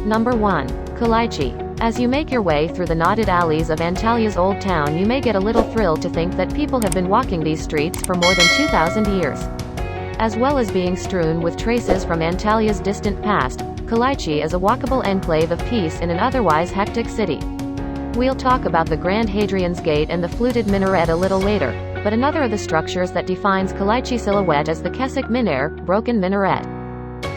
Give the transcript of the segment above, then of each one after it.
Number 1. Kalachi. As you make your way through the knotted alleys of Antalya's old town, you may get a little thrilled to think that people have been walking these streets for more than 2,000 years. As well as being strewn with traces from Antalya's distant past, Kalachi is a walkable enclave of peace in an otherwise hectic city. We'll talk about the Grand Hadrian's Gate and the fluted minaret a little later, but another of the structures that defines Kalachi silhouette is the Kesik Minaret, broken minaret.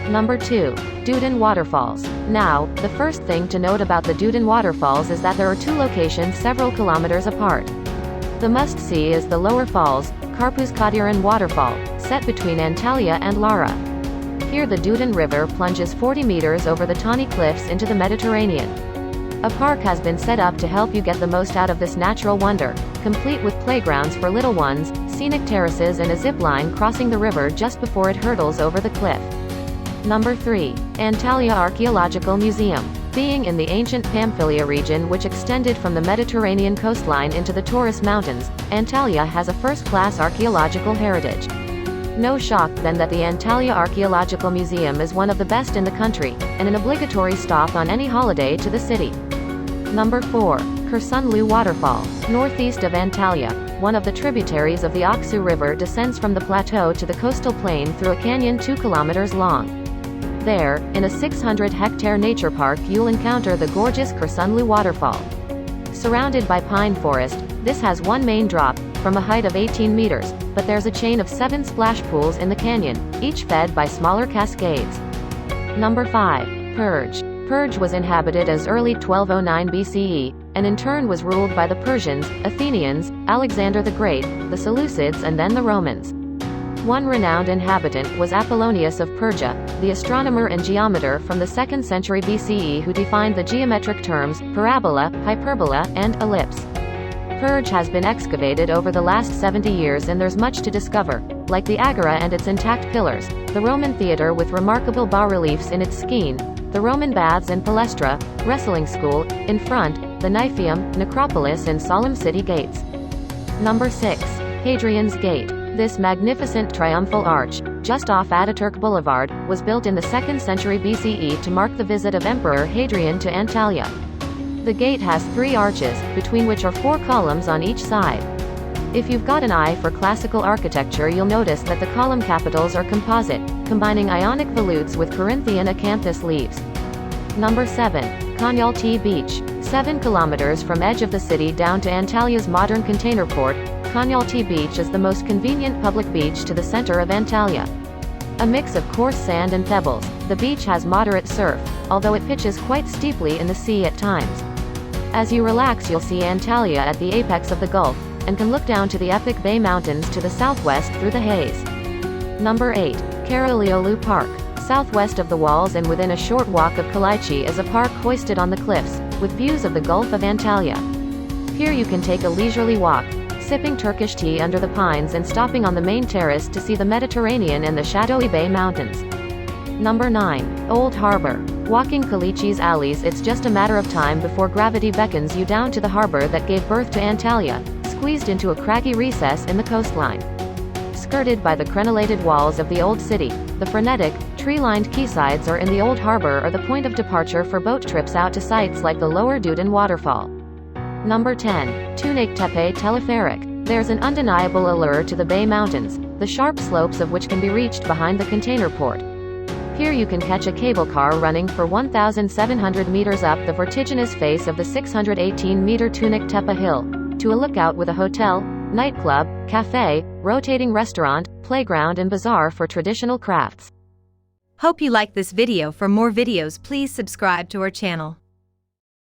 Number 2. Düden Waterfalls. Now, the first thing to note about the Düden Waterfalls is that there are two locations several kilometers apart. The must-see is the lower falls, Kurşunlu Waterfall, set between Antalya and Lara. Here the Düden River plunges 40 meters over the tawny cliffs into the Mediterranean. A park has been set up to help you get the most out of this natural wonder, complete with playgrounds for little ones, scenic terraces and a zip line crossing the river just before it hurtles over the cliff. Number 3. Antalya Archaeological Museum. Being in the ancient Pamphylia region which extended from the Mediterranean coastline into the Taurus Mountains, Antalya has a first-class archaeological heritage. No shock then that the Antalya Archaeological Museum is one of the best in the country, and an obligatory stop on any holiday to the city. Number 4. Kurşunlu Waterfall. Northeast of Antalya, one of the tributaries of the Aksu River descends from the plateau to the coastal plain through a canyon 2 kilometers long. There, in a 600-hectare nature park, you'll encounter the gorgeous Kurşunlu Waterfall. Surrounded by pine forest, this has one main drop, from a height of 18 meters, but there's a chain of 7 splash pools in the canyon, each fed by smaller cascades. Number 5. Perge. Perge was inhabited as early 1209 BCE, and in turn was ruled by the Persians, Athenians, Alexander the Great, the Seleucids and then the Romans. One renowned inhabitant was Apollonius of Perge, the astronomer and geometer from the 2nd century BCE who defined the geometric terms, parabola, hyperbola, and ellipse. Perge has been excavated over the last 70 years and there's much to discover, like the agora and its intact pillars, the Roman theatre with remarkable bas-reliefs in its skein, the Roman baths and palestra, wrestling school, in front, the Nypheum, necropolis and solemn city gates. Number 6. Hadrian's Gate. This magnificent triumphal arch, just off Ataturk Boulevard, was built in the 2nd century BCE to mark the visit of Emperor Hadrian to Antalya. The gate has 3 arches, between which are 4 columns on each side. If you've got an eye for classical architecture, you'll notice that the column capitals are composite, combining Ionic volutes with Corinthian acanthus leaves. Number 7. Konyaaltı Beach. 7 kilometers from edge of the city down to Antalya's modern container port, Konyaaltı Beach is the most convenient public beach to the center of Antalya. A mix of coarse sand and pebbles, the beach has moderate surf, although it pitches quite steeply in the sea at times. As you relax, you'll see Antalya at the apex of the Gulf, and can look down to the epic Bay Mountains to the southwest through the haze. Number 8. Karaalioglu Park. Southwest of the walls and within a short walk of Kalachi is a park hoisted on the cliffs, with views of the Gulf of Antalya. Here you can take a leisurely walk, sipping Turkish tea under the pines and stopping on the main terrace to see the Mediterranean and the shadowy Bay Mountains. Number 9. Old Harbour. Walking Kalachi's alleys, it's just a matter of time before gravity beckons you down to the harbour that gave birth to Antalya, squeezed into a craggy recess in the coastline. Skirted by the crenellated walls of the old city, the frenetic, tree-lined quaysides are in the old harbour are the point of departure for boat trips out to sites like the lower Düden Waterfall. Number 10. Tünektepe Teleferik. There's an undeniable allure to the Bay Mountains, the sharp slopes of which can be reached behind the container port. Here you can catch a cable car running for 1,700 meters up the vertiginous face of the 618-meter Tünektepe Hill, to a lookout with a hotel, nightclub, cafe, rotating restaurant, playground and bazaar for traditional crafts. Hope you like this video. For more videos, please subscribe to our channel.